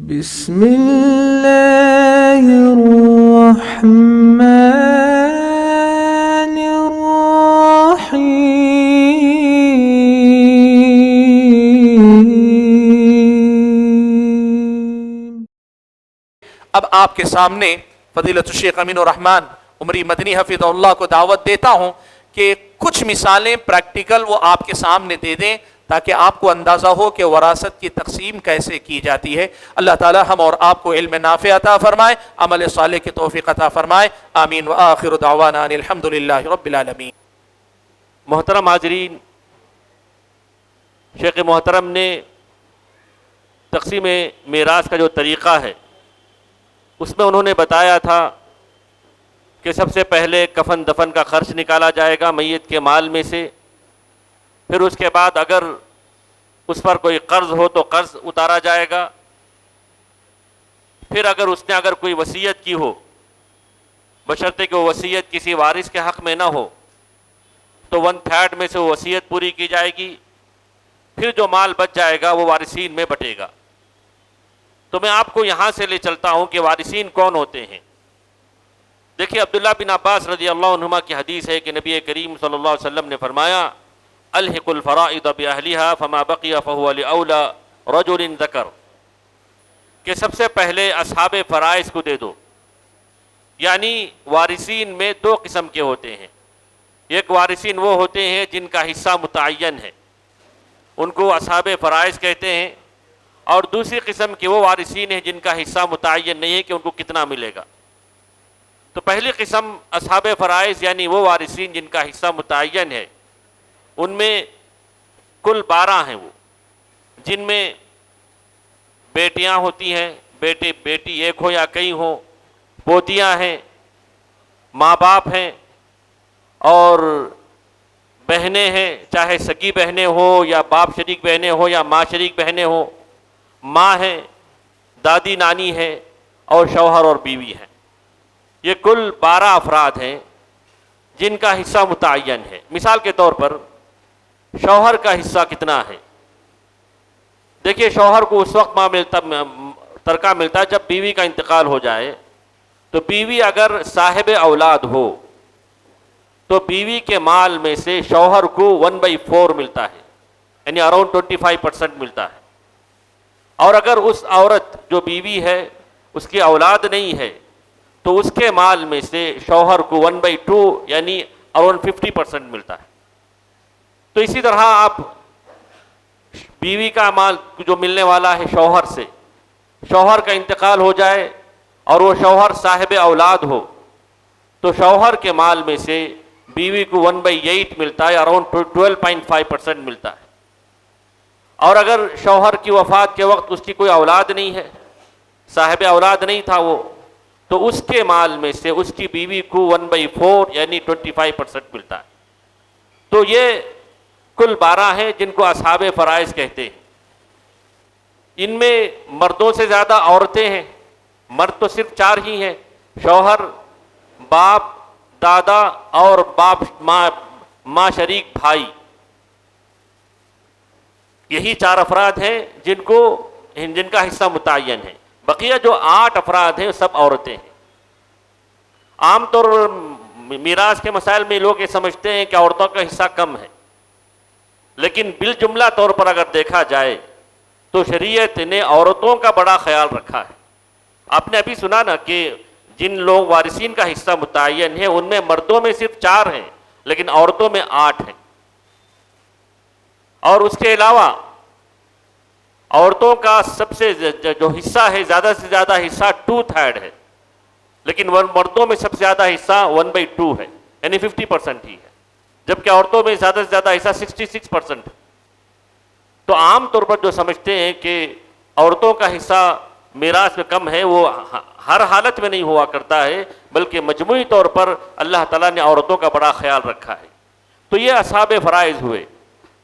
بسم اللہ الرحمن الرحیم۔ اب آپ کے سامنے فضیلت الشیخ امین الرحمن عمری مدنی حفظہ اللہ کو دعوت دیتا ہوں کہ کچھ مثالیں پریکٹیکل وہ آپ کے سامنے دے دیں تاکہ آپ کو اندازہ ہو کہ وراثت کی تقسیم کیسے کی جاتی ہے۔ اللہ تعالی ہم اور آپ کو علم نافع عطا فرمائے، عمل صالح کی توفیق عطا فرمائے، آمین۔ وآخر دعوانا ان الحمدللہ رب العالمین۔ محترم حاضرین، شیخ محترم نے تقسیم میراث کا جو طریقہ ہے اس میں انہوں نے بتایا تھا کہ سب سے پہلے کفن دفن کا خرچ نکالا جائے گا میت کے مال میں سے، پھر اس کے بعد اگر اس پر کوئی قرض ہو تو قرض اتارا جائے گا، پھر اگر اس نے کوئی وصیت کی ہو بشرطے کہ وہ وصیت کسی وارث کے حق میں نہ ہو تو 1/3 میں سے وہ وصیت پوری کی جائے گی، پھر جو مال بچ جائے گا وہ وارثین میں بٹے گا۔ تو میں آپ کو یہاں سے لے چلتا ہوں کہ وارثین کون ہوتے ہیں۔ دیکھیے عبداللہ بن عباس رضی اللہ عنہما کی حدیث ہے کہ نبی کریم صلی اللہ علیہ وسلم نے فرمایا الحق الفرائض باہلها فما بقی فهو لاولی رجل ذکر، کہ سب سے پہلے اصحاب فرائض کو دے دو۔ یعنی وارثین میں دو قسم کے ہوتے ہیں، ایک وارثین وہ ہوتے ہیں جن کا حصہ متعین ہے، ان کو اصحاب فرائض کہتے ہیں، اور دوسری قسم کے وہ وارثین ہیں جن کا حصہ متعین نہیں ہے کہ ان کو کتنا ملے گا۔ تو پہلی قسم اصحاب فرائض یعنی وہ وارثین جن کا حصہ متعین ہے، ان میں کل 12 ہیں وہ، جن میں بیٹیاں ہوتی ہیں، بیٹی ایک ہو یا کئی ہوں، پوتیاں ہیں، ماں باپ ہیں، اور بہنیں ہیں، چاہے سگی بہنیں ہوں یا باپ شریک بہنیں ہوں یا ماں شریک بہنیں ہوں، ماں ہیں، دادی نانی ہے، اور شوہر اور بیوی ہیں۔ یہ کل 12 افراد ہیں جن کا حصہ متعین ہے۔ مثال کے طور پر شوہر کا حصہ کتنا ہے؟ دیکھیے شوہر کو اس وقت ترکہ ملتا ہے جب بیوی کا انتقال ہو جائے، تو بیوی اگر صاحب اولاد ہو تو بیوی کے مال میں سے شوہر کو 1/4 ملتا ہے، یعنی اراؤنڈ 25% ملتا ہے۔ اور اگر اس عورت جو بیوی ہے اس کی اولاد نہیں ہے تو اس کے مال میں سے شوہر کو 1/2 یعنی اراؤنڈ 50% ملتا ہے۔ تو اسی طرح آپ بیوی کا مال جو ملنے والا ہے شوہر سے، شوہر کا انتقال ہو جائے اور وہ شوہر صاحب اولاد ہو تو شوہر کے مال میں سے بیوی کو 1/8 ملتا ہے، اراؤنڈ 12.5% ملتا ہے۔ اور اگر شوہر کی وفات کے وقت اس کی کوئی اولاد نہیں ہے، صاحب اولاد نہیں تھا وہ، تو اس کے مال میں سے اس کی بیوی کو 1/4 یعنی 25% ملتا ہے۔ تو یہ کل 12 ہیں جن کو اصحاب فرائض کہتے ہیں۔ ان میں مردوں سے زیادہ عورتیں ہیں، مرد تو صرف 4 ہی ہیں، شوہر، باپ، دادا اور ماں شریک بھائی، یہی 4 افراد ہیں جن کا حصہ متعین ہے۔ بقیہ جو 8 افراد ہیں سب عورتیں ہیں۔ عام طور پر میراث کے مسائل میں لوگ یہ سمجھتے ہیں کہ عورتوں کا حصہ کم ہے، لیکن بالجملہ طور پر اگر دیکھا جائے تو شریعت نے عورتوں کا بڑا خیال رکھا ہے۔ آپ نے ابھی سنا نا کہ جن لوگ وارثین کا حصہ متعین ہے ان میں مردوں میں صرف 4 ہیں لیکن عورتوں میں 8 ہیں۔ اور اس کے علاوہ عورتوں کا سب سے جو حصہ ہے زیادہ سے زیادہ حصہ 2/3 ہے، لیکن مردوں میں سب سے زیادہ حصہ 1/2 ہے، یعنی 50% ہی ہے، جبکہ عورتوں میں زیادہ سے زیادہ حصہ 66% ہے۔ تو عام طور پر جو سمجھتے ہیں کہ عورتوں کا حصہ میراث میں کم ہے وہ ہر حالت میں نہیں ہوا کرتا ہے، بلکہ مجموعی طور پر اللہ تعالیٰ نے عورتوں کا بڑا خیال رکھا ہے۔ تو یہ اصحاب فرائض ہوئے۔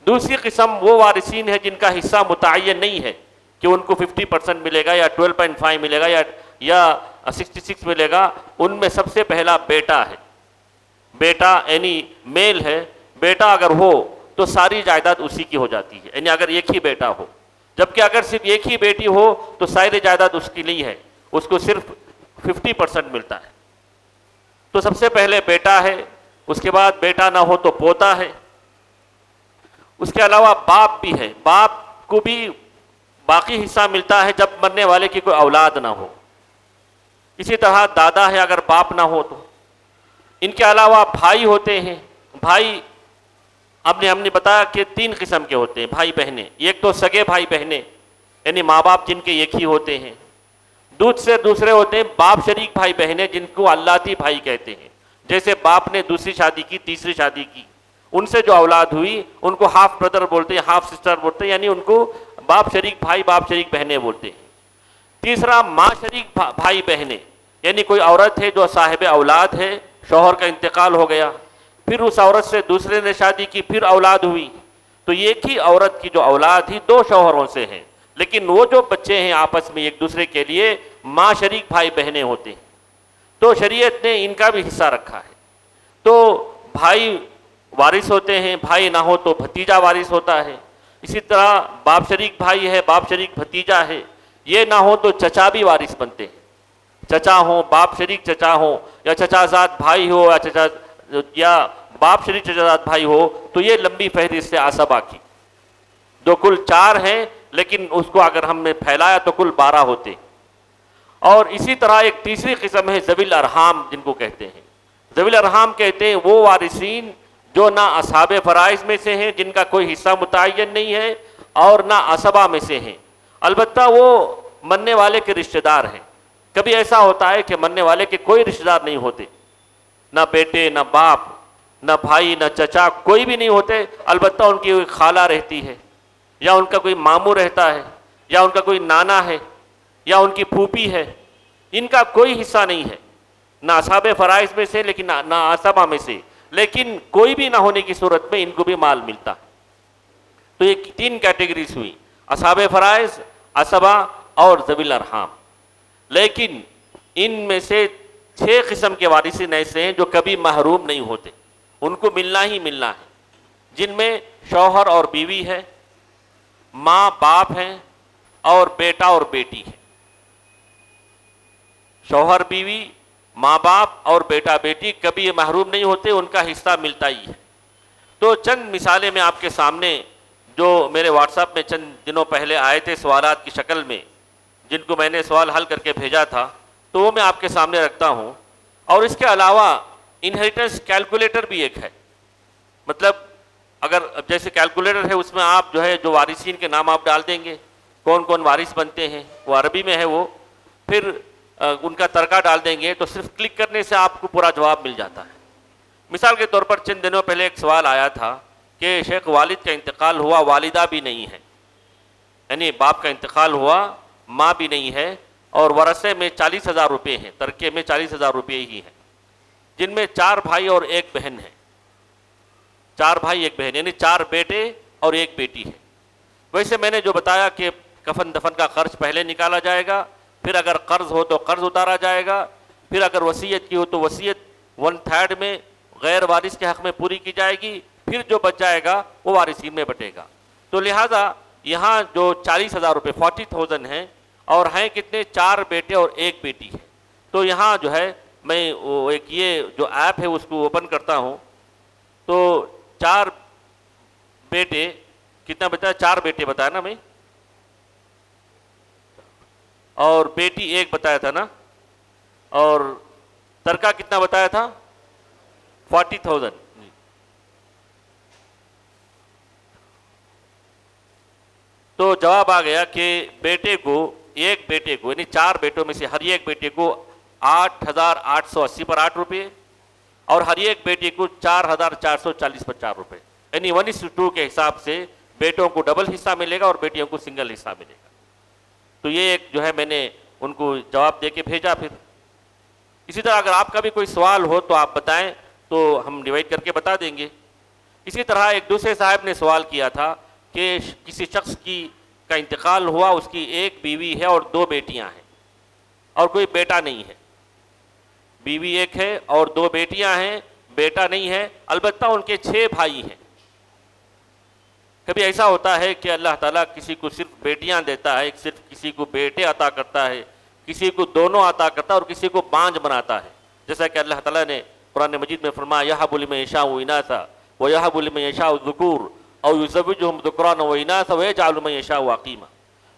دوسری قسم وہ وارثین ہیں جن کا حصہ متعین نہیں ہے کہ ان کو 50% ملے گا یا 12.5 ملے گا یا 66 ملے گا۔ ان میں سب سے پہلا بیٹا ہے۔ بیٹا یعنی میل ہے، بیٹا اگر ہو تو ساری جائیداد اسی کی ہو جاتی ہے، یعنی اگر ایک ہی بیٹا ہو جبکہ اگر صرف ایک ہی بیٹی ہو تو ساری جائیداد اس کی نہیں ہے، اس کو صرف 50% ملتا ہے۔ تو سب سے پہلے بیٹا ہے، اس کے بعد بیٹا نہ ہو تو پوتا ہے، اس کے علاوہ باپ بھی ہے، باپ کو بھی باقی حصہ ملتا ہے جب مرنے والے کی کوئی اولاد نہ ہو۔ اسی طرح دادا ہے اگر باپ نہ ہو تو۔ ان کے علاوہ بھائی ہوتے ہیں، بھائی ہم نے بتایا کہ 3 قسم کے ہوتے ہیں بھائی بہنیں، ایک تو سگے بھائی بہنیں یعنی ماں باپ جن کے ایک ہی ہوتے ہیں، دوسرے ہوتے ہیں باپ شریک بھائی بہنیں جن کو اللاتی بھائی کہتے ہیں، جیسے باپ نے دوسری شادی کی، تیسری شادی کی، ان سے جو اولاد ہوئی ان کو ہاف بردر بولتے ہیں، ہاف سسٹر بولتے ہیں، یعنی ان کو باپ شریک بھائی باپ شریک بہنیں بولتے ہیں۔ تیسرا ماں شریک بھائی بہنیں، یعنی کوئی عورت ہے جو صاحب اولاد ہے، شوہر کا انتقال ہو گیا، پھر اس عورت سے دوسرے نے شادی کی، پھر اولاد ہوئی، تو ایک ہی عورت کی جو اولاد تھی 2 شوہروں سے ہیں، لیکن وہ جو بچے ہیں آپس میں ایک دوسرے کے لیے ماں شریک بھائی بہنیں ہوتے ہیں، تو شریعت نے ان کا بھی حصہ رکھا ہے۔ تو بھائی وارث ہوتے ہیں، بھائی نہ ہو تو بھتیجا وارث ہوتا ہے۔ اسی طرح باپ شریک بھائی ہے، باپ شریک بھتیجا ہے، یہ نہ ہو تو چچا بھی وارث بنتے ہیں، چچا ہوں، باپ شریک چچا ہوں، یا چچا زاد بھائی ہو، یا باپ شریک چچا زاد بھائی ہو، تو یہ لمبی فہرست ہے عصبہ کی، جو کل 4 ہیں، لیکن اس کو اگر ہم نے پھیلایا تو کل 12 ہوتے۔ اور اسی طرح ایک تیسری قسم ہے ذوی الارحام جن کو کہتے ہیں۔ ذوی الارحام کہتے ہیں وہ وارثین جو نہ اصحاب فرائض میں سے ہیں، جن کا کوئی حصہ متعین نہیں ہے، اور نہ عصبہ میں سے ہیں، البتہ وہ مرنے والے کے رشتہ دار ہیں۔ کبھی ایسا ہوتا ہے کہ مرنے والے کے کوئی رشتہ دار نہیں ہوتے، نہ بیٹے، نہ باپ، نہ بھائی، نہ چچا، کوئی بھی نہیں ہوتے، البتہ ان کی کوئی خالہ رہتی ہے، یا ان کا کوئی ماموں رہتا ہے، یا ان کا کوئی نانا ہے، یا ان کی پھوپھی ہے، ان کا کوئی حصہ نہیں ہے، نہ اصحاب فرائض میں سے لیکن نہ عصبہ میں سے، لیکن کوئی بھی نہ ہونے کی صورت میں ان کو بھی مال ملتا ہے۔ تو یہ 3 کیٹیگریز ہوئی، اصحاب فرائض، عصبہ اور ذوی الارحام۔ لیکن ان میں سے 6 قسم کے وارثین ایسے ہیں جو کبھی محروم نہیں ہوتے، ان کو ملنا ہی ملنا ہے، جن میں شوہر اور بیوی ہے، ماں باپ ہیں، اور بیٹا اور بیٹی ہے۔ شوہر بیوی، ماں باپ اور بیٹا بیٹی کبھی یہ محروم نہیں ہوتے، ان کا حصہ ملتا ہی ہے۔ تو چند مثالیں میں آپ کے سامنے جو میرے واٹس ایپ میں چند دنوں پہلے آئے تھے سوالات کی شکل میں، جن کو میں نے سوال حل کر کے بھیجا تھا، تو وہ میں آپ کے سامنے رکھتا ہوں۔ اور اس کے علاوہ انہیریٹنس کیلکولیٹر بھی ایک ہے، مطلب اگر جیسے کیلکولیٹر ہے اس میں آپ جو وارثین کے نام آپ ڈال دیں گے، کون کون وارث بنتے ہیں، وہ عربی میں ہے، وہ پھر ان کا ترکہ ڈال دیں گے تو صرف کلک کرنے سے آپ کو پورا جواب مل جاتا ہے۔ مثال کے طور پر چند دنوں پہلے ایک سوال آیا تھا کہ شیخ والد کا انتقال ہوا، والدہ بھی نہیں ہے، یعنی باپ کا انتقال ہوا، ماں بھی نہیں ہے، اور ورثے میں 40,000 روپے ہیں، ترکے میں 40,000 روپے ہی ہیں، جن میں 4 بھائی اور 1 بہن ہے، 4 بھائی 1 بہن، یعنی 4 بیٹے اور 1 بیٹی ہے۔ ویسے میں نے جو بتایا کہ کفن دفن کا خرچ پہلے نکالا جائے گا، پھر اگر قرض ہو تو قرض اتارا جائے گا، پھر اگر وصیت کی ہو تو وصیت 1/3 میں غیر وارث کے حق میں پوری کی جائے گی، پھر جو بچ جائے گا وہ وارثین میں بٹے گا۔ تو لہٰذا یہاں جو 40,000 روپے 40,000 ہیں، اور ہیں کتنے، 4 بیٹے اور 1 بیٹی ہے۔ تو یہاں میں ایک یہ جو ایپ ہے اس کو اوپن کرتا ہوں، تو 4 بیٹے کتنا بتایا، 4 بیٹے بتایا نا میں، اور بیٹی 1 بتایا تھا نا، اور ترکہ کتنا بتایا تھا، 40,000۔ تو جواب آ گیا کہ بیٹے کو، 1 بیٹے کو، یعنی 4 بیٹوں میں سے ہر ایک بیٹے کو 8,880 پر 8 روپے، اور ہر ایک بیٹے کو 4,440 پر 4 روپے، یعنی 1:2 کے حساب سے بیٹوں کو ڈبل حصہ ملے گا اور بیٹیوں کو سنگل حصہ ملے گا۔ تو یہ ایک میں نے ان کو جواب دے کے بھیجا۔ پھر اسی طرح اگر آپ کا بھی کوئی سوال ہو تو آپ بتائیں، تو ہم ڈیوائڈ کر کے بتا دیں گے۔ اسی طرح ایک دوسرے صاحب نے سوال کیا تھا کہ کسی شخص کا انتقال ہوا، اس کی 1 بیوی ہے اور 2 بیٹیاں ہیں، اور کوئی بیٹا نہیں ہے، بیوی 1 ہے اور 2 بیٹیاں ہیں، بیٹا نہیں ہے، البتہ ان کے 6 بھائی ہیں۔ کبھی ایسا ہوتا ہے کہ اللہ تعالیٰ کسی کو صرف بیٹیاں دیتا ہے، صرف کسی کو بیٹے عطا کرتا ہے، کسی کو دونوں عطا کرتا ہے اور کسی کو بانجھ بناتا ہے، جیسا کہ اللہ تعالیٰ نے قرآن مجید میں فرمایا یَهَبُ لِمَن يَشَاءُ إِنَاثًا وَيَهَبُ لِمَن يَشَاءُ الذُّكُورَ أَوْ يُزَوِّجُهُمْ ذُكْرَانًا وَإِنَاثًا وَيَجْعَلُ مَن يَشَاءُ عَقِيمًا۔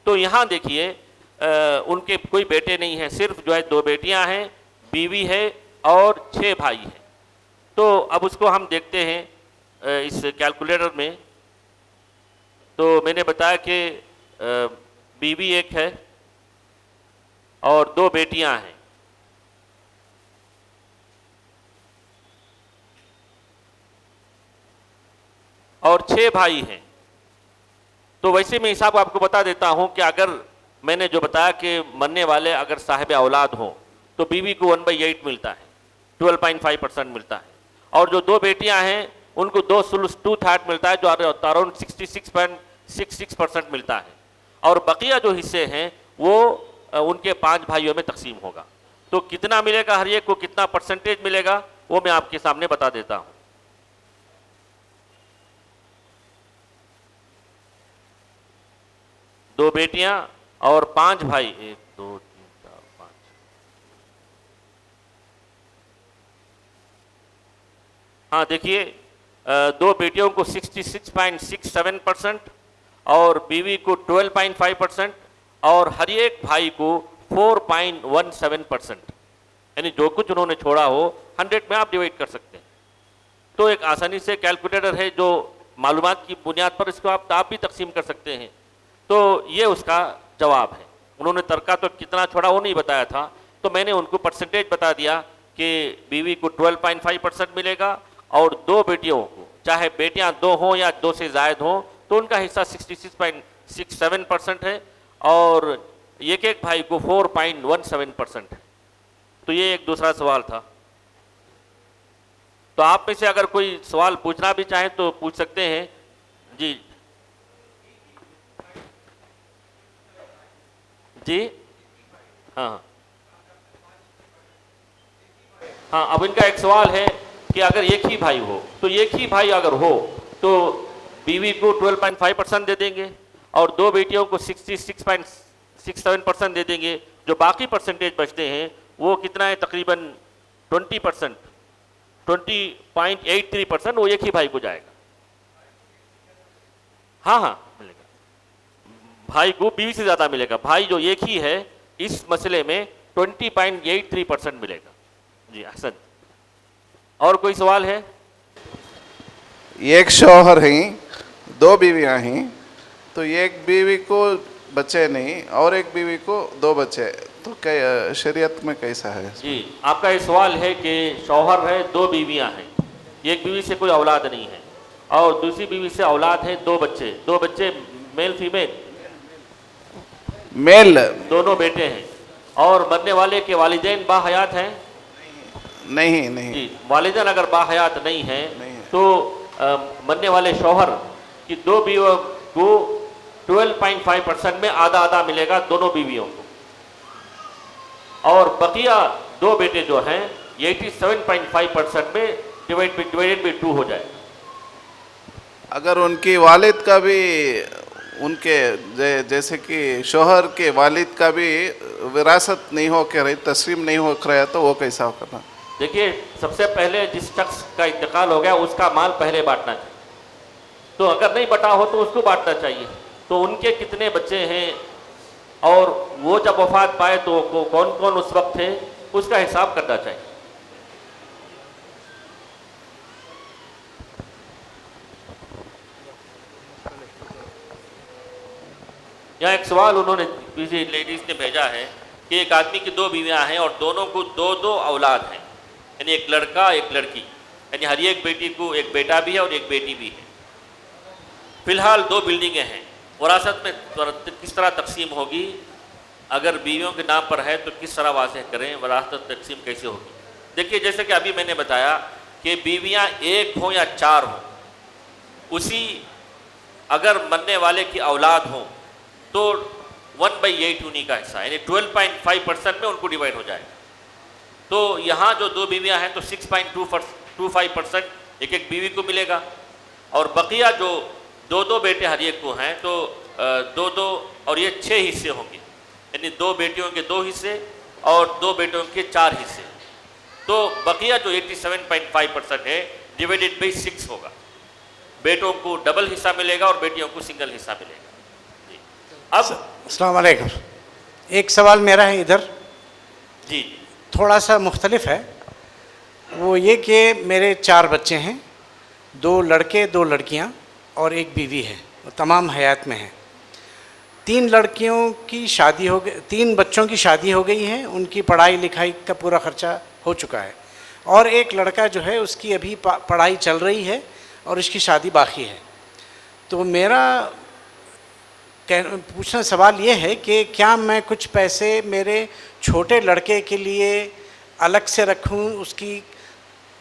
تو یہاں دیکھیے ان کے کوئی بیٹے نہیں ہیں، صرف جو ہے 2 بیٹیاں ہیں، بیوی ہے اور 6 بھائی ہیں۔ تو اب اس کو ہم دیکھتے ہیں اس کیلکولیٹر میں۔ تو میں نے بتایا کہ بیوی ایک ہے اور 2 بیٹیاں ہیں، اور 6 بھائی ہیں۔ تو ویسے میں حساب آپ کو بتا دیتا ہوں کہ اگر میں نے جو بتایا کہ مرنے والے اگر صاحب اولاد ہوں تو بیوی کو 1/8 ملتا ہے، 12.5% ملتا ہے، اور جو 2 بیٹیاں ہیں ان کو 2/3 ملتا ہے، جو اراؤنڈ 66.66% ملتا ہے، اور بقیہ جو حصے ہیں وہ ان کے 5 بھائیوں میں تقسیم ہوگا۔ تو کتنا ملے گا، ہر ایک کو کتنا پرسنٹیج ملے گا، وہ میں آپ کے سامنے بتا دیتا ہوں۔ 2 بیٹیاں اور 5 بھائی، 1 2 3 4 5۔ ہاں دیکھیے 2 بیٹیوں کو 66.67% اور بیوی کو 12.5% اور ہر ایک بھائی کو 4.17%، یعنی جو کچھ انہوں نے چھوڑا ہو 100 میں آپ ڈیوائڈ کر سکتے ہیں۔ تو ایک آسانی سے کیلکولیٹر ہے جو معلومات کی بنیاد پر اس کو آپ بھی تقسیم کر سکتے ہیں۔ تو یہ اس کا جواب ہے۔ انہوں نے ترکہ تو کتنا چھوڑا وہ نہیں بتایا تھا، تو میں نے ان کو پرسنٹیج بتا دیا کہ بیوی کو 12.5% ملے گا، اور 2 بیٹیوں کو، چاہے بیٹیاں 2 ہوں یا 2 سے زائد ہوں، تو ان کا حصہ 66.67% ہے، اور ایک ایک بھائی کو 4.17% ہے۔ تو یہ ایک دوسرا سوال تھا۔ تو آپ میں سے اگر کوئی سوال پوچھنا بھی چاہیں تو پوچھ سکتے ہیں۔ جی جی ہاں ہاں، اب ان کا ایک سوال ہے کہ اگر ایک ہی بھائی ہو، تو ایک ہی بھائی اگر ہو تو بیوی کو 12.5% دے دیں گے اور 2 بیٹیوں کو 66.67% دے دیں گے، جو باقی پرسنٹیج بچتے ہیں وہ کتنا ہے، تقریباً 20%، 20.83% وہ ایک ہی بھائی کو جائے گا۔ ہاں ہاں ملے گا، بھائی کو بیوی سے زیادہ ملے گا، بھائی جو ایک ہی ہے اس مسئلے میں 20.83% ملے گا۔ جی احسن، اور کوئی سوال ہے؟ ایک شوہر ہیں، 2 بیویاں ہیں، تو ایک بیوی کو بچے نہیں اور ایک بیوی کو 2 بچے، تو شریعت میں کیسا ہے؟ جی آپ کا یہ سوال ہے کہ شوہر ہے، 2 بیویاں ہیں، ایک بیوی سے کوئی اولاد نہیں ہے اور دوسری بیوی سے اولاد ہے، 2 بچے میل فیمیل، میل، دونوں بیٹے ہیں، اور مرنے والے کے والدین باحیات ہیں؟ نہیں جی والدین اگر باحیات نہیں ہیں تو مرنے والے شوہر کی 2 بیویوں کو 12.5% میں آدھا آدھا ملے گا دونوں بیویوں کو، اور بقیہ 2 بیٹے جو ہیں 87.5% میں ڈیوائڈ بائی 2 ہو جائے۔ اگر ان کی والد کا بھی، ان کے جیسے کہ شوہر کے والد کا بھی وراثت نہیں ہو کے رہی، تسلیم نہیں ہو رہا، تو وہ کیسا کرنا؟ دیکھیے سب سے پہلے جس شخص کا انتقال ہو گیا اس کا مال پہلے بانٹنا چاہیے، تو اگر نہیں بٹا ہو تو اس کو بانٹنا چاہیے۔ تو ان کے کتنے بچے ہیں اور وہ جب وفات پائے تو کون کون اس وقت تھے، اس کا حساب کرنا چاہیے۔ یہاں ایک سوال انہوں نے کسی لیڈیز نے بھیجا ہے کہ ایک آدمی کی 2 بیویاں ہیں اور دونوں کو 2 اولاد ہیں، یعنی ایک لڑکا ایک لڑکی، یعنی ہر ایک بیٹی کو ایک بیٹا بھی ہے اور ایک بیٹی بھی ہے۔ فی الحال 2 بلڈنگیں ہیں، وراثت میں کس طرح تقسیم ہوگی؟ اگر بیویوں کے نام پر ہے تو کس طرح واضح کریں، وراثت تقسیم کیسے ہوگی؟ دیکھیے جیسے کہ ابھی میں نے بتایا کہ بیویاں 1 ہوں یا 4 ہوں، اسی اگر مرنے والے کی اولاد ہوں تو 1/8 انہی کا حصہ، یعنی 12.5% میں ان کو ڈیوائڈ ہو جائے گا۔ تو یہاں جو 2 بیویاں ہیں تو 6.25% ایک ایک بیوی کو ملے گا، اور بقیہ جو دو دو بیٹے ہر ایک کو ہیں تو دو دو اور یہ 6 حصے ہوں گے، یعنی 2 بیٹیوں کے 2 حصے اور 2 بیٹوں کے 4 حصے، تو بقیہ جو 87.5% ہے ڈیوائڈیڈ بائی 6 ہوگا، بیٹوں کو ڈبل حصہ ملے گا اور بیٹیوں کو سنگل حصہ ملے گا۔ جی اب السلام علیکم، ایک سوال میرا ہے ادھر، جی تھوڑا سا مختلف ہے، وہ یہ کہ میرے 4 بچے ہیں، 2 لڑکے 2 لڑکیاں اور ایک بیوی ہے، وہ تمام حیات میں ہیں۔ 3 لڑکیوں کی شادی ہو گئی، 3 بچوں کی شادی ہو گئی ہے، ان کی پڑھائی لکھائی کا پورا خرچہ ہو چکا ہے، اور ایک لڑکا جو ہے اس کی ابھی پڑھائی چل رہی ہے اور اس کی شادی باقی ہے۔ تو میرا پوچھنا سوال یہ ہے کہ کیا میں کچھ پیسے میرے چھوٹے لڑکے کے لیے الگ سے رکھوں، اس کی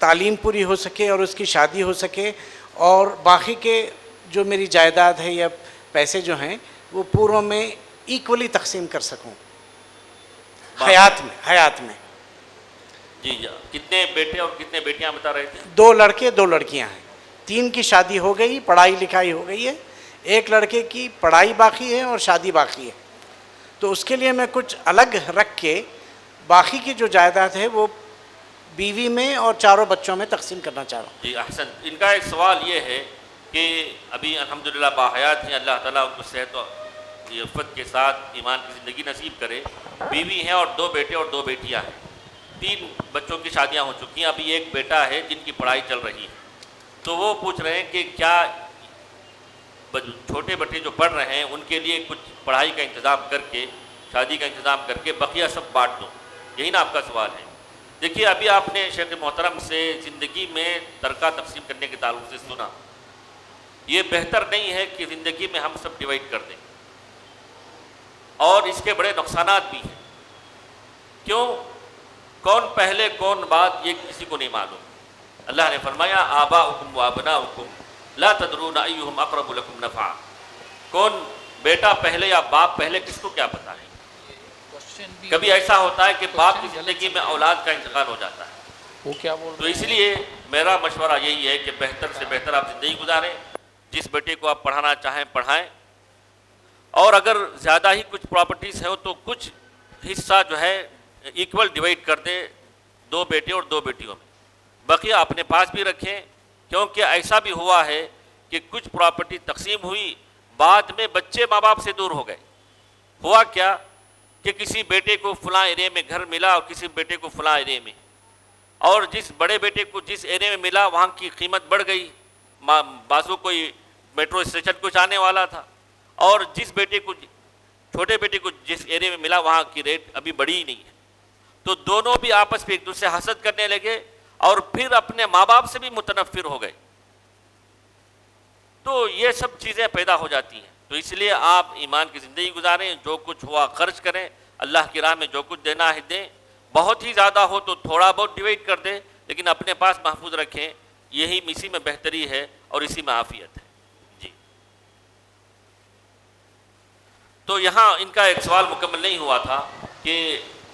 تعلیم پوری ہو سکے اور اس کی شادی ہو سکے، اور باقی کے جو میری جائیداد ہے یا پیسے جو ہیں وہ پوروں میں ایکولی تقسیم کر سکوں حیات میں۔ جی کتنے بیٹے اور کتنے بیٹیاں بتا رہے تھے؟ 2 لڑکے 2 لڑکیاں ہیں، 3 کی شادی ہو گئی، پڑھائی لکھائی ہو گئی ہے، ایک لڑکے کی پڑھائی باقی ہے اور شادی باقی ہے، تو اس کے لیے میں کچھ الگ رکھ کے باقی کی جو جائیداد ہے وہ بیوی میں اور 4 بچوں میں تقسیم کرنا چاہ رہا ہوں۔ جی احسن، ان کا ایک سوال یہ ہے کہ ابھی الحمدللہ باحیات ہیں، اللہ تعالیٰ ان کو صحت و عفت کے ساتھ ایمان کی زندگی نصیب کرے، بیوی ہیں اور 2 بیٹے اور 2 بیٹیاں ہیں، 3 بچوں کی شادیاں ہو چکی ہیں، ابھی ایک بیٹا ہے جن کی پڑھائی چل رہی ہے، تو وہ پوچھ رہے ہیں کہ کیا چھوٹے بچے جو پڑھ رہے ہیں ان کے لیے کچھ پڑھائی کا انتظام کر کے، شادی کا انتظام کر کے بقیہ سب بانٹ دوں، یہی نا آپ کا سوال ہے؟ دیکھیے ابھی آپ نے شیخ محترم سے زندگی میں ترکہ تقسیم کرنے کے تعلق سے سنا، یہ بہتر نہیں ہے کہ زندگی میں ہم سب ڈیوائڈ کر دیں، اور اس کے بڑے نقصانات بھی ہیں۔ کیوں؟ کون پہلے کون بعد یہ کسی کو نہیں معلوم۔ اللہ نے فرمایا آباؤکم و ابناؤکم لا تدرون ایہم اقرب لکم نفعا، کون بیٹا پہلے یا باپ پہلے کس کو کیا پتا ہے۔ کبھی ایسا ہوتا ہے کہ باپ کی زندگی میں اولاد کا انتقال ہو جاتا ہے، تو اس لیے میرا مشورہ یہی ہے کہ بہتر سے بہتر آپ زندگی گزاریں، جس بیٹے کو آپ پڑھانا چاہیں پڑھائیں، اور اگر زیادہ ہی کچھ پراپرٹیز ہے تو کچھ حصہ جو ہے ایکول ڈیوائڈ کر دیں 2 بیٹے اور 2 بیٹیوں میں، بقیہ اپنے پاس بھی رکھیں، کیونکہ ایسا بھی ہوا ہے کہ کچھ پراپرٹی تقسیم ہوئی، بعد میں بچے ماں باپ سے دور ہو گئے۔ ہوا کیا کہ کسی بیٹے کو فلاں ایریا میں گھر ملا اور کسی بیٹے کو فلاں ایریا میں، اور جس بڑے بیٹے کو جس ایریا میں ملا وہاں کی قیمت بڑھ گئی، بازو کوئی میٹرو اسٹیشن کچھ آنے والا تھا، اور جس بیٹے کو چھوٹے بیٹے کو جس ایریا میں ملا وہاں کی ریٹ ابھی بڑھی ہی نہیں ہے، تو دونوں بھی آپس میں ایک دوسرے سے حسد کرنے لگے اور پھر اپنے ماں باپ سے بھی متنفر ہو گئے، تو یہ سب چیزیں پیدا ہو جاتی ہیں۔ تو اس لیے آپ ایمان کی زندگی گزاریں، جو کچھ ہوا خرچ کریں، اللہ کی راہ میں جو کچھ دینا ہے دیں، بہت ہی زیادہ ہو تو تھوڑا بہت ڈیوائڈ کر دیں، لیکن اپنے پاس محفوظ رکھیں، یہی اسی میں بہتری ہے اور اسی میں عافیت ہے۔ جی تو یہاں ان کا ایک سوال مکمل نہیں ہوا تھا کہ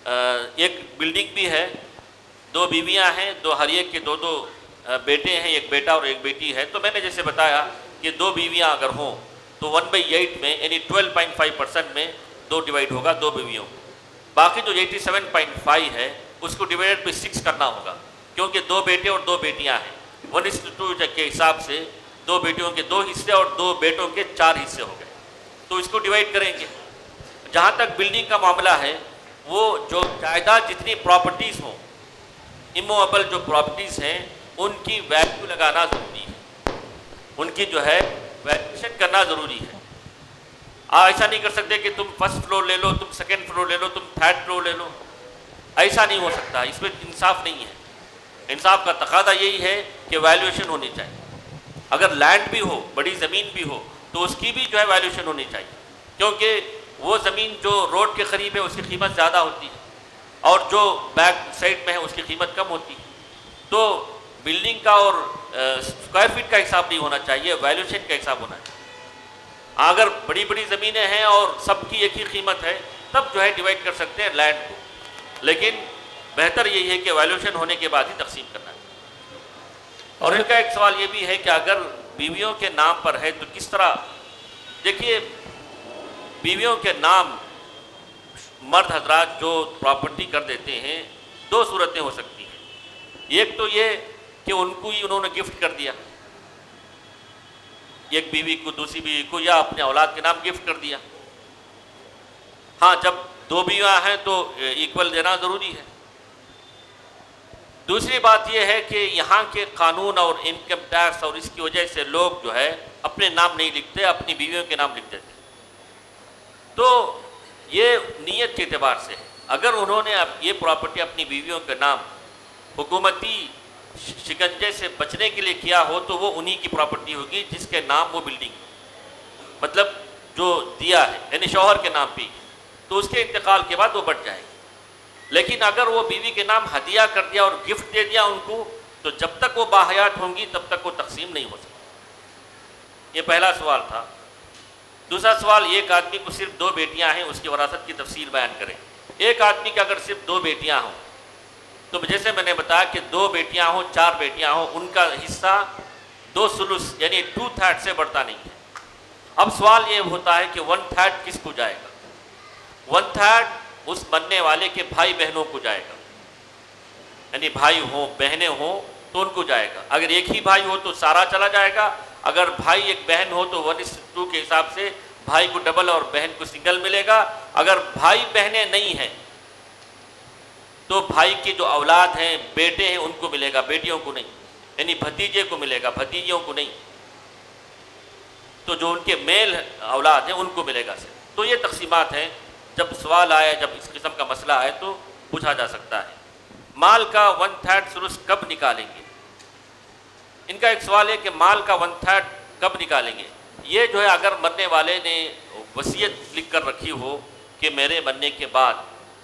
ایک بلڈنگ بھی ہے، 2 بیویاں ہیں، ہر ایک کے 2 بیٹے ہیں، ایک بیٹا اور ایک بیٹی ہے، تو میں نے جیسے بتایا کہ 2 بیویاں اگر ہوں تو 1/8 میں یعنی 12.5% میں 2 ڈیوائڈ ہوگا 2 بیویوں، باقی جو 87.5 ہے اس کو ڈیوائڈ پہ 6 کرنا ہوگا، کیونکہ 2 بیٹے اور 2 بیٹیاں ہیں، 1:2 کے حساب سے 2 بیٹیوں کے 2 حصے اور 2 بیٹوں کے 4 حصے ہو گئے، تو اس کو ڈیوائڈ کریں گے۔ جہاں تک بلڈنگ کا معاملہ ہے، وہ جو جائیداد جتنی پراپرٹیز ہوں، اموویبل جو پراپرٹیز ہیں ان کی ویلیو لگانا ضروری ہے، ان کی جو ہے ویلیویشن کرنا ضروری ہے۔ ایسا نہیں کر سکتے کہ تم 1st فلور لے لو، تم 2nd فلور لے لو، تم 3rd فلور لے لو، ایسا نہیں ہو سکتا، اس میں انصاف نہیں ہے۔ انصاف کا تقاضا یہی ہے کہ ویلیویشن ہونی چاہیے، اگر لینڈ بھی ہو، بڑی زمین بھی ہو، تو اس کی بھی جو ہے ویلیویشن ہونی چاہیے، کیونکہ وہ زمین جو روڈ کے قریب ہے اس کی قیمت زیادہ ہوتی ہے، اور جو بیک سائڈ میں ہے اس کی قیمت کم ہوتی ہے۔ تو بلڈنگ کا اور اسکوائر فٹ کا حساب نہیں ہونا چاہیے، ویلیویشن کا حساب ہونا چاہیے۔ اگر بڑی بڑی زمینیں ہیں اور سب کی ایک ہی قیمت ہے تب جو ہے ڈیوائڈ کر سکتے ہیں لینڈ کو، لیکن بہتر یہی ہے کہ ویلیویشن ہونے کے بعد ہی تقسیم کرنا ہے۔ اور ان کا ایک سوال یہ بھی ہے کہ اگر بیویوں کے نام پر ہے تو کس طرح؟ دیکھیے بیویوں کے نام مرد حضرات جو پراپرٹی کر دیتے ہیں دو صورتیں ہو سکتی ہیں. ایک تو یہ کہ ان کو ہی انہوں نے گفٹ کر دیا، ایک بیوی کو دوسری بیوی کو، یا اپنے اولاد کے نام گفٹ کر دیا. ہاں جب دو بیویاں ہیں تو ایکول دینا ضروری ہے. دوسری بات یہ ہے کہ یہاں کے قانون اور انکم ٹیکس اور اس کی وجہ سے لوگ جو ہے اپنے نام نہیں لکھتے، اپنی بیویوں کے نام لکھ دیتے. تو یہ نیت کے اعتبار سے ہے. اگر انہوں نے یہ پراپرٹی اپنی بیویوں کے نام حکومتی شکنجے سے بچنے کے لیے کیا ہو تو وہ انہی کی پراپرٹی ہوگی جس کے نام وہ بلڈنگ مطلب جو دیا ہے، یعنی شوہر کے نام پہ، تو اس کے انتقال کے بعد وہ بٹ جائے گی. لیکن اگر وہ بیوی کے نام ہدیہ کر دیا اور گفٹ دے دیا ان کو، تو جب تک وہ باحیات ہوں گی تب تک وہ تقسیم نہیں ہو سکتی. یہ پہلا سوال تھا. دوسرا سوال، ایک آدمی کو صرف 2 بیٹیاں ہیں، اس کی وراثت کی تفصیل بیان کریں. ایک آدمی کے اگر صرف 2 بیٹیاں ہوں تو جیسے میں نے بتایا کہ 2 بیٹیاں ہوں 4 بیٹیاں ہوں، ان کا حصہ 2 ثلث یعنی 2/3 سے بڑھتا نہیں ہے. اب سوال یہ ہوتا ہے کہ 1/3 کس کو جائے گا؟ 1/3 اس بننے والے کے بھائی بہنوں کو جائے گا، یعنی بھائی ہوں بہنیں ہوں تو ان کو جائے گا. اگر ایک ہی بھائی ہو تو سارا چلا جائے گا. اگر بھائی ایک بہن ہو تو 1:2 کے حساب سے بھائی کو ڈبل اور بہن کو سنگل ملے گا. اگر بھائی بہنیں نہیں ہیں تو بھائی کے جو اولاد ہیں بیٹے ہیں ان کو ملے گا، بیٹیوں کو نہیں. یعنی بھتیجے کو ملے گا، بھتیجیوں کو نہیں. تو جو ان کے میل اولاد ہیں ان کو ملے گا. تو یہ تقسیمات ہیں. جب سوال آئے، جب اس قسم کا مسئلہ آئے تو پوچھا جا سکتا ہے. مال کا 1/3 ثلث کب نکالیں گے؟ ان کا ایک سوال ہے کہ مال کا 1/3 کب نکالیں گے. یہ جو ہے اگر مرنے والے نے وصیت لکھ کر رکھی ہو کہ میرے مرنے کے بعد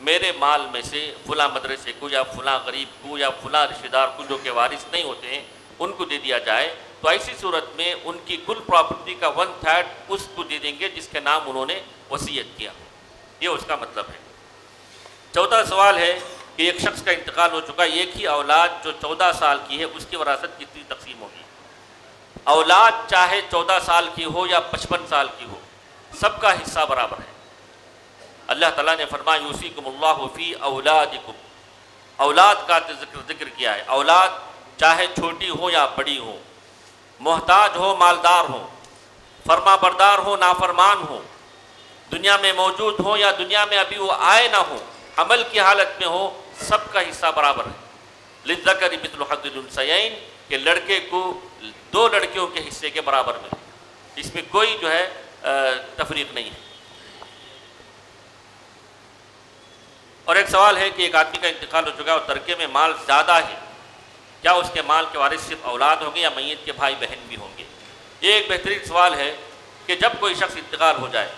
میرے مال میں سے فلاں مدرسے کو یا فلاں غریب کو یا فلاں رشتہ دار کو جو کہ وارث نہیں ہوتے ہیں ان کو دے دیا جائے، تو ایسی صورت میں ان کی کل پراپرٹی کا 1/3 اس کو دے دیں گے جس کے نام انہوں نے وصیت کیا. یہ اس کا مطلب ہے. چوتھا سوال ہے کہ ایک شخص کا انتقال ہو چکا، ایک ہی اولاد جو 14 سال کی ہے اس کی وراثت کتنی تقسیم ہوگی؟ اولاد چاہے 14 سال کی ہو یا 55 سال کی ہو، سب کا حصہ برابر ہے. اللہ تعالیٰ نے فرمایا یوصیکم اللہ فی اولادکم، اولاد کا ذکر کیا ہے. اولاد چاہے چھوٹی ہو یا بڑی ہو، محتاج ہو مالدار ہو، فرما بردار ہو نافرمان ہو، دنیا میں موجود ہو یا دنیا میں ابھی وہ آئے نہ ہو، عمل کی حالت میں ہو، سب کا حصہ برابر ہے. للذکر مثل حظ الانثیین، کہ لڑکے کو 2 لڑکیوں کے حصے کے برابر ملے. اس میں کوئی جو ہے تفریق نہیں ہے. اور ایک سوال ہے کہ ایک آدمی کا انتقال ہو چکا اور ترکے میں مال زیادہ ہے، کیا اس کے مال کے وارث صرف اولاد ہوں گے یا میت کے بھائی بہن بھی ہوں گے؟ یہ ایک بہترین سوال ہے کہ جب کوئی شخص انتقال ہو جائے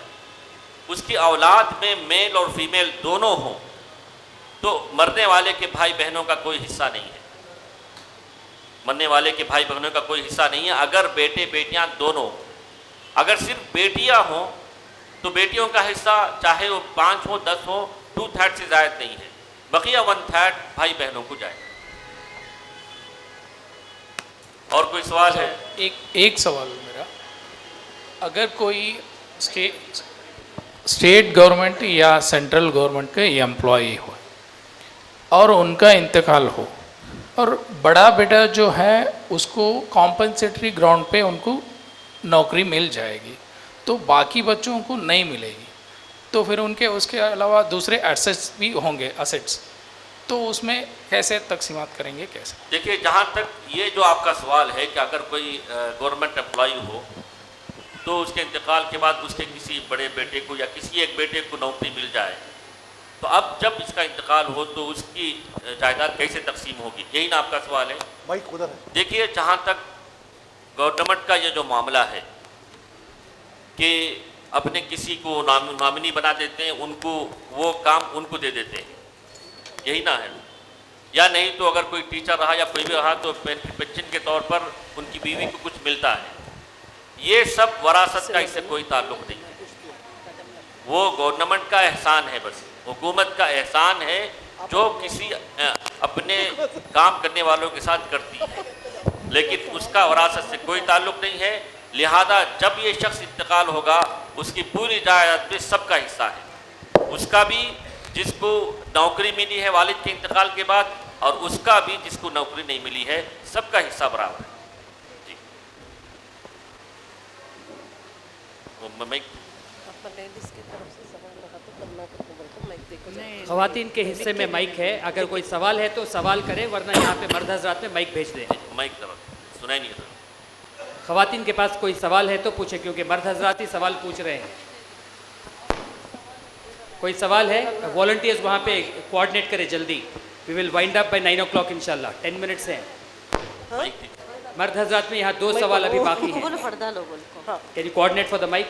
اس کی اولاد میں میل اور فیمیل دونوں ہوں تو مرنے والے کے بھائی بہنوں کا کوئی حصہ نہیں ہے. مرنے والے کے بھائی بہنوں کا کوئی حصہ نہیں ہے. اگر بیٹے بیٹیاں دونوں، اگر صرف بیٹیاں ہوں تو بیٹیوں کا حصہ چاہے وہ 5 ہو 10 ہو 2/3 سے زائد نہیں ہے. بقیہ 1/3 بھائی بہنوں کو جائے. اور کوئی سوال ہے؟ ایک سوال میرا، اگر کوئی اسٹیٹ گورنمنٹ یا سینٹرل گورنمنٹ کے امپلائی ہو اور ان کا انتقال ہو اور بڑا بیٹا جو ہے اس کو کمپنسیٹری گراؤنڈ پہ ان کو نوکری مل جائے گی تو باقی بچوں کو نہیں ملے گی، تو پھر ان کے اس کے علاوہ دوسرے ایسٹس بھی ہوں گے اسیٹس، تو اس میں کیسے تقسیمات کریں گے کیسے؟ دیکھیے جہاں تک یہ جو آپ کا سوال ہے کہ اگر کوئی گورنمنٹ امپلائی ہو تو اس کے انتقال کے بعد اس کے کسی بڑے بیٹے کو یا کسی ایک بیٹے کو نوکری مل جائے، تو اب جب اس کا انتقال ہو تو اس کی جائیداد کیسے تقسیم ہوگی، یہی نا آپ کا سوال ہے؟ دیکھیے جہاں تک گورنمنٹ کا یہ جو معاملہ ہے کہ اپنے کسی کو نامنی بنا دیتے ہیں، ان کو وہ کام ان کو دے دیتے ہیں، یہی نہ ہے. یا نہیں تو اگر کوئی ٹیچر رہا یا کوئی بھی رہا تو پینشن کے طور پر ان کی بیوی کو کچھ ملتا ہے. یہ سب وراثت کا اس سے کوئی تعلق نہیں ہے. وہ گورنمنٹ کا احسان ہے، بس حکومت کا احسان ہے جو کسی اپنے کام کرنے والوں کے ساتھ کرتی ہے. لیکن اس کا وراثت سے کوئی تعلق نہیں ہے. لہذا جب یہ شخص انتقال ہوگا اس کی پوری جائیداد میں سب کا حصہ ہے, اس کا بھی جس کو نوکری ملی ہے والد کے انتقال کے بعد, اور اس کا بھی جس کو نوکری نہیں ملی ہے, سب کا حصہ برابر ہے. جی خواتین کے حصے میں مائک ہے, اگر کوئی سوال ہے تو سوال کریں, ورنہ یہاں پہ مرد حضرات میں مائک بھیج دیں. مائک ذرا سنائی نہیں تھا. خواتین کے پاس کوئی سوال ہے تو پوچھیں, کیونکہ مرد حضرات ہی سوال پوچھ رہے ہیں. کوئی سوال ہے؟ والنٹیئرز وہاں پہ کوآرڈینیٹ کرے جلدی. وی ول وائنڈ اپ بائی 9 o'clock انشاءاللہ. 10 منٹس ہیں. مرد حضرات میں یہاں 2 سوال ابھی باقی ہیں. Can you coordinate for the mic?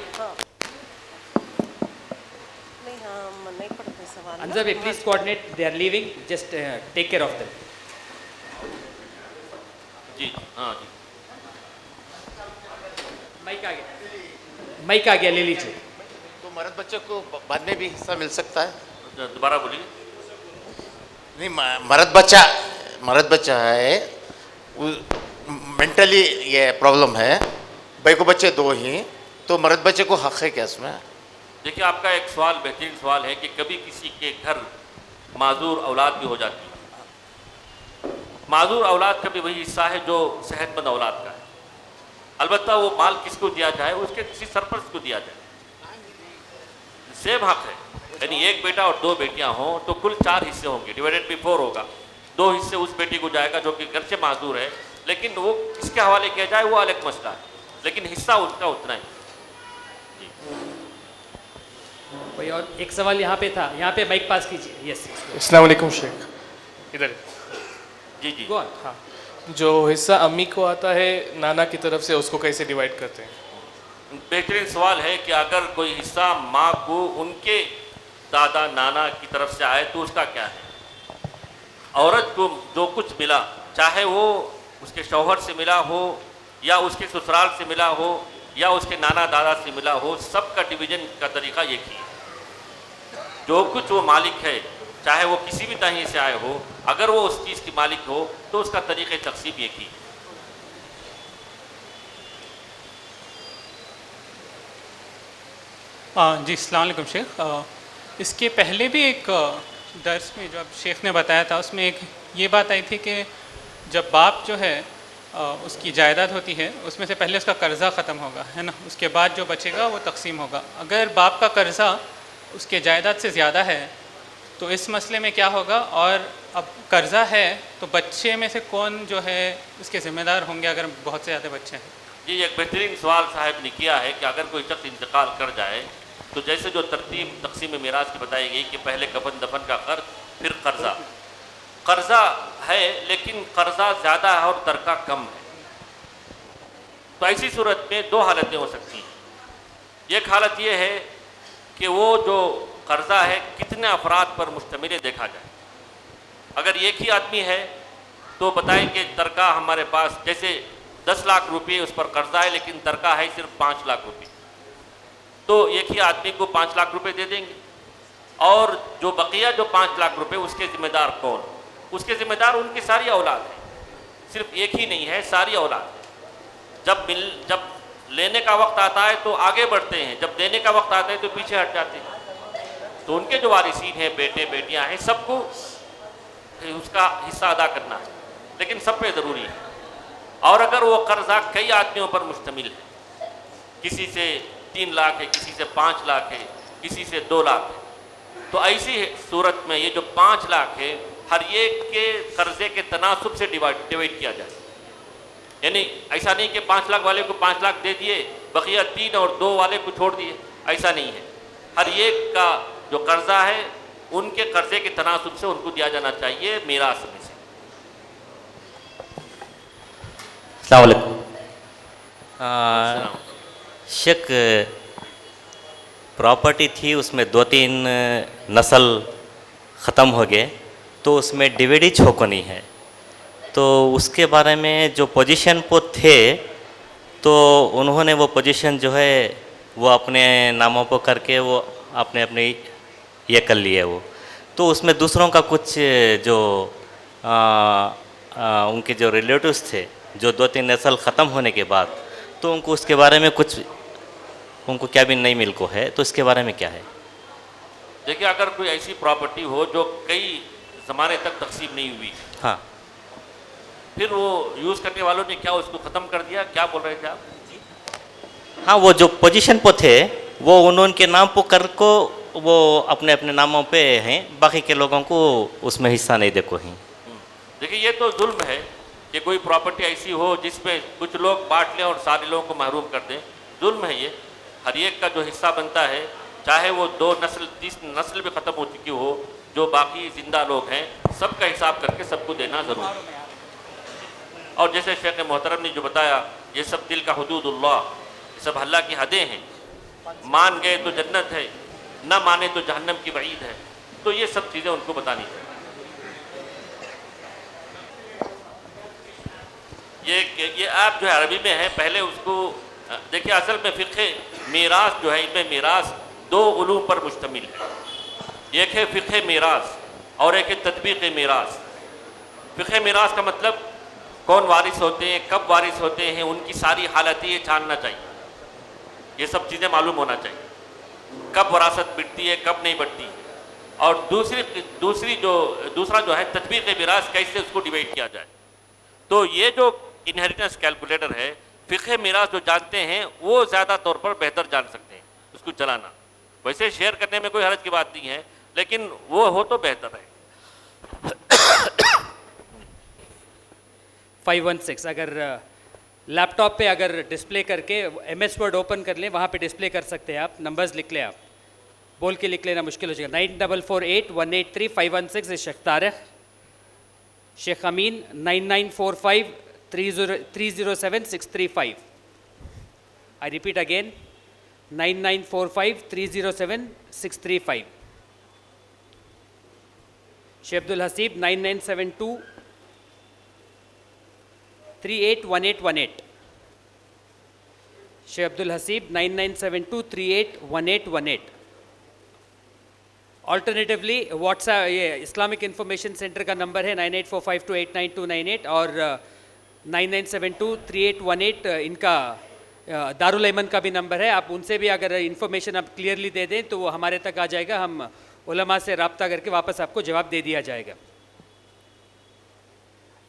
Inza بھائی please coordinate, they are leaving, just take care of them. جی ہاں جی مائک آ گیا, مائک آ گیا, لے لیجیے. تو مرد بچے کو بعد میں بھی حصہ مل سکتا ہے؟ دوبارہ بولیے. نہیں, مرد بچہ ہے, مینٹلی یہ پرابلم ہے, بھائی کو بچے 2 ہی, تو مرد بچے کو حق ہے کیا اس میں؟ دیکھیے آپ کا ایک سوال بہترین سوال ہے کہ کبھی کسی کے گھر معذور اولاد بھی ہو جاتی ہے. معذور اولاد کا بھی وہی حصہ ہے جو صحت مند اولاد کا ہے. البتہ وہ مال کس کو دیا جائے, اس کے کسی سرپرست کو دیا جائے. سیم حق ہے, یعنی ایک بیٹا اور 2 بیٹیاں ہوں تو کل 4 حصے ہوں گے, ڈیوائڈیڈ بائی 4 ہوگا. 2 حصے اس بیٹی کو جائے گا جو کہ گھر سے معذور ہے, لیکن وہ کس کے حوالے کیا جائے وہ الگ مسئلہ ہے, لیکن حصہ ان کا اتنا ہی. کوئی اور ایک سوال یہاں پہ تھا, یہاں پہ مائک پاس کیجیے. یس, السلام علیکم شیخ. ادھر جی جی گو آن. ہاں, جو حصہ امی کو آتا ہے نانا کی طرف سے, اس کو کیسے ڈیوائڈ کرتے ہیں؟ بہترین سوال ہے کہ اگر کوئی حصہ ماں کو ان کے دادا نانا کی طرف سے آئے تو اس کا کیا ہے. عورت کو جو کچھ ملا, چاہے وہ اس کے شوہر سے ملا ہو یا اس کے سسرال سے ملا ہو یا اس کے نانا دادا سے ملا ہو, سب کا ڈویژن کا طریقہ ایک ہی ہے. جو کچھ وہ مالک ہے, چاہے وہ کسی بھی تہیں سے آئے ہو, اگر وہ اس چیز کی مالک ہو تو اس کا طریقہ تقسیم ایک ہی ہے. جی السلام علیکم شیخ. اس کے پہلے بھی ایک درس میں جو اب شیخ نے بتایا تھا, اس میں ایک یہ بات آئی تھی کہ جب باپ جو ہے اس کی جائیداد ہوتی ہے, اس میں سے پہلے اس کا قرضہ ختم ہوگا, ہے نا, اس کے بعد جو بچے گا وہ تقسیم ہوگا. اگر باپ کا قرضہ اس کے جائیداد سے زیادہ ہے تو اس مسئلے میں کیا ہوگا؟ اور اب قرضہ ہے تو بچے میں سے کون جو ہے اس کے ذمہ دار ہوں گے اگر بہت سے زیادہ بچے ہیں؟ جی ایک بہترین سوال صاحب نے کیا ہے کہ اگر کوئی شخص انتقال کر جائے تو جیسے جو ترتیب تقسیم میراث کی بتائی گئی کہ پہلے کفن دفن کا قرض, پھر قرضہ. قرضہ ہے لیکن قرضہ زیادہ ہے اور ترکہ کم ہے, تو ایسی صورت میں 2 حالتیں ہو سکتی ہیں. ایک حالت یہ ہے کہ وہ جو قرضہ ہے کتنے افراد پر مشتمل ہے دیکھا جائے. اگر ایک ہی آدمی ہے تو بتائیں کہ ترکہ ہمارے پاس جیسے 10 لاکھ روپے اس پر قرضہ ہے لیکن ترکہ ہے صرف 5 لاکھ روپے, تو ایک ہی آدمی کو 5 لاکھ روپے دے دیں گے. اور جو بقیہ جو 5 لاکھ روپے اس کے ذمہ دار کون؟ اس کے ذمہ دار ان کی ساری اولاد ہے, صرف ایک ہی نہیں ہے, ساری اولاد ہے. جب لینے کا وقت آتا ہے تو آگے بڑھتے ہیں, جب دینے کا وقت آتا ہے تو پیچھے ہٹ جاتے ہیں. تو ان کے جو وارثین ہیں, بیٹے بیٹیاں ہیں, سب کو اس کا حصہ ادا کرنا ہے, لیکن سب پہ ضروری ہے. اور اگر وہ قرضہ کئی آدمیوں پر مشتمل ہے, کسی سے 3 لاکھ ہے, کسی سے 5 لاکھ ہے, کسی سے 2 لاکھ ہے, تو ایسی صورت میں یہ جو 5 لاکھ ہے ہر ایک کے قرضے کے تناسب سے ڈیوائڈ کیا جائے. یعنی ایسا نہیں کہ 5 لاکھ والے کو 5 لاکھ دے دیے, بقیہ 3 اور 2 والے کو چھوڑ دیے, ایسا نہیں ہے. ہر ایک کا جو قرضہ ہے ان کے قرضے کے تناسب سے ان کو دیا جانا چاہیے میراث میں سے. السلام علیکم شیخ. پراپرٹی تھی, اس میں 2-3 نسل ختم ہو گئے, تو اس میں ڈیویڈی چھوکنی ہے, تو اس کے بارے میں جو پوزیشن پر تھے تو انہوں نے وہ پوزیشن جو ہے وہ اپنے ناموں پر کر کے وہ اپنے یہ کر لیے وہ, تو اس میں دوسروں کا کچھ جو ان کے جو ریلیٹیوز تھے جو 2-3 نسل ختم ہونے کے بعد تو ان کو اس کے بارے میں کچھ ان کو کیا بھی نئی ملک ہے تو اس کے بارے میں کیا ہے؟ دیکھیے اگر کوئی ایسی پراپرٹی ہو جو کئی زمانے تک تقسیم نہیں ہوئی، ہاں پھر وہ یوز کرنے والوں نے کیا اس کو ختم کر دیا؟ کیا بول رہے تھے آپ؟ ہاں وہ جو پوزیشن پہ تھے وہ انہوں کے نام پہ کر کو وہ اپنے اپنے ناموں پہ ہیں، باقی کے لوگوں کو اس میں حصہ نہیں دے کو ہیں۔ دیکھیے یہ تو ظلم ہے کہ کوئی پراپرٹی ایسی ہو جس میں کچھ لوگ بانٹ لیں اور سارے لوگوں کو محروم کر دیں، ظلم ہے یہ۔ ہر ایک کا جو حصہ بنتا ہے، چاہے وہ 2 نسل 30 نسل بھی ختم ہو چکی ہو، جو باقی زندہ لوگ ہیں سب کا حساب کر کے سب کو دینا ضروری ہے۔ اور جیسے شیخ محترم نے جو بتایا، یہ سب دل کا حدود اللہ، یہ سب اللہ کی حدیں ہیں، مان گئے تو جنت ہے، نہ مانے تو جہنم کی وعید ہے، تو یہ سب چیزیں ان کو بتانی چاہیے۔ یہ آپ جو ہے عربی میں ہے، پہلے اس کو دیکھیے، اصل میں فقہ میراث جو ہے، ان میں میراث 2 علوم پر مشتمل ہے، ایک ہے فقہ میراث اور ایک ہے تطبیق میراث۔ فقہ میراث کا مطلب کون وارث ہوتے ہیں، کب وارث ہوتے ہیں، ان کی ساری حالتیں یہ جاننا چاہیے، یہ سب چیزیں معلوم ہونا چاہیے، کب وراثت بٹتی ہے کب نہیں بٹتی۔ اور دوسرا جو ہے تطبیق میراث، کیسے اس کو ڈیوائڈ کیا جائے۔ تو یہ جو انہیریٹنس کیلکولیٹر ہے، فقہ میراث جو جانتے ہیں وہ زیادہ طور پر بہتر جان سکتے ہیں اس کو چلانا۔ ویسے شیئر کرنے میں کوئی حرج کی بات نہیں ہے، لیکن وہ ہو تو بہتر ہے۔ 516 اگر لیپ ٹاپ پہ اگر ڈسپلے کر کے ایم ایس ورڈ اوپن کر لیں، وہاں پہ ڈسپلے کر سکتے ہیں آپ، نمبرز لکھ لیں، آپ بول کے لکھ لینا مشکل ہو جائے گا۔ 9448183516 شیخ طارق، شیخ امین 9945307635۔ I repeat again 9945307635۔ Sheikh Abdul Haseeb 9972381818۔ Sheikh Abdul Haseeb 9972381818۔ Alternatively what's app, یہ اسلامک انفارمیشن سینٹر کا نمبر ہے 9845289298 اور 99723818 ان کا دارالایمن کا بھی نمبر ہے۔ آپ ان سے بھی اگر انفارمیشن آپ کلیئرلی دے دیں تو وہ ہمارے تک آ جائے گا، ہم علماء سے رابطہ کر کے واپس آپ کو جواب دے دیا جائے گا۔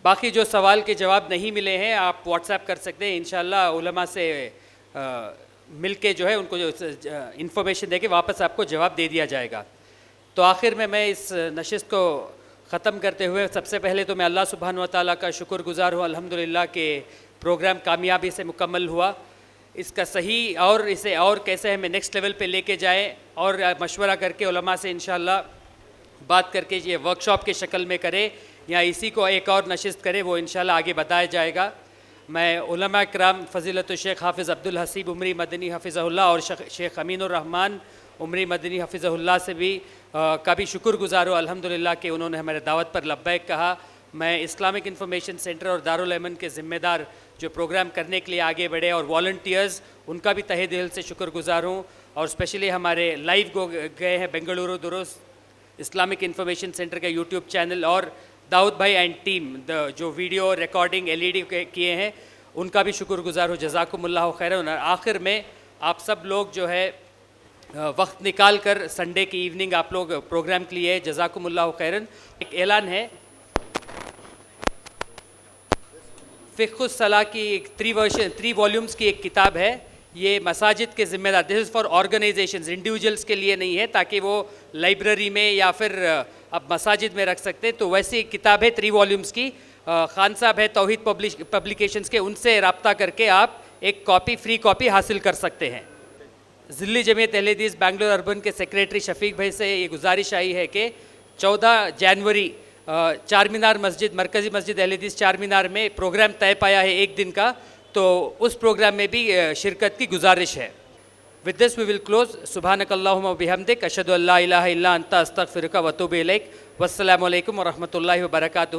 باقی جو سوال کے جواب نہیں ملے ہیں آپ واٹس ایپ کر سکتے ہیں، انشاءاللہ علماء سے مل کے جو ہے ان کو جو انفارمیشن دے کے واپس آپ کو جواب دے دیا جائے گا۔ تو آخر میں اس نشست کو ختم کرتے ہوئے سب سے پہلے تو میں اللہ سبحانہ و تعالیٰ کا شکر گزار ہوں الحمدللہ کہ پروگرام کامیابی سے مکمل ہوا۔ اس کا صحیح اور اسے اور کیسے ہمیں نیکسٹ لیول پہ لے کے جائیں اور مشورہ کر کے علماء سے انشاءاللہ بات کر کے یہ ورکشاپ کے شکل میں کرے یا اسی کو ایک اور نشست کرے، وہ انشاءاللہ آگے بتایا جائے گا۔ میں علماء کرام فضیلت الشیخ حافظ عبد الحسیب عمری مدنی حفظہ اللہ اور شیخ امین الرحمن عمری مدنی حفظہ اللہ سے بھی کا بھی شکر گزار ہوں الحمدللہ کہ انہوں نے ہمارے دعوت پر لبیک کہا۔ میں اسلامک انفارمیشن سینٹر اور دارالایمن کے ذمہ دار جو پروگرام کرنے کے لیے آگے بڑھے اور والنٹیئرز، ان کا بھی تہہ دل سے شکر گزار ہوں، اور اسپیشلی ہمارے لائیو گئے ہیں بنگلورو درست اسلامک انفارمیشن سینٹر کا یوٹیوب چینل، اور داؤد بھائی اینڈ ٹیم جو ویڈیو ریکارڈنگ LED کیے ہیں ان کا بھی شکر گزار ہوں، جزاکم اللہ خیرا۔ اور آخر میں آپ سب لوگ جو ہے وقت نکال کر سنڈے کی ایوننگ آپ لوگ پروگرام کے لیے جزاکم اللہ خیرن۔ ایک اعلان ہے، فقہ الصلاح کی ایک 3 والیومز کی ایک کتاب ہے، یہ مساجد کے ذمہ دار، دس از فار آرگنائزیشنز، انڈیویجولس کے لیے نہیں ہے تاکہ وہ لائبریری میں یا پھر اب مساجد میں رکھ سکتے، تو ویسی ایک کتاب ہے 3 والیومز کی، خان صاحب ہے توحید پبلیکیشنز کے، ان سے رابطہ کر کے آپ ایک کاپی فری کاپی حاصل کر سکتے ہیں۔ ذلی جمعیت اہل حدیث بنگلور اربن کے سیکریٹری شفیق بھائی سے یہ گزارش آئی ہے کہ 14 جنوری چار مینار مسجد، مرکزی مسجد اہل حدیث چار مینار میں پروگرام طے پایا ہے 1 دن کا، تو اس پروگرام میں بھی شرکت کی گزارش ہے۔ With this we will close. سبحانک اللہم و بحمدک، اشہد ان لا الہ الا انت، استغفرک و اتوب الیک۔ والسلام علیکم ورحمۃ اللہ وبرکاتہ۔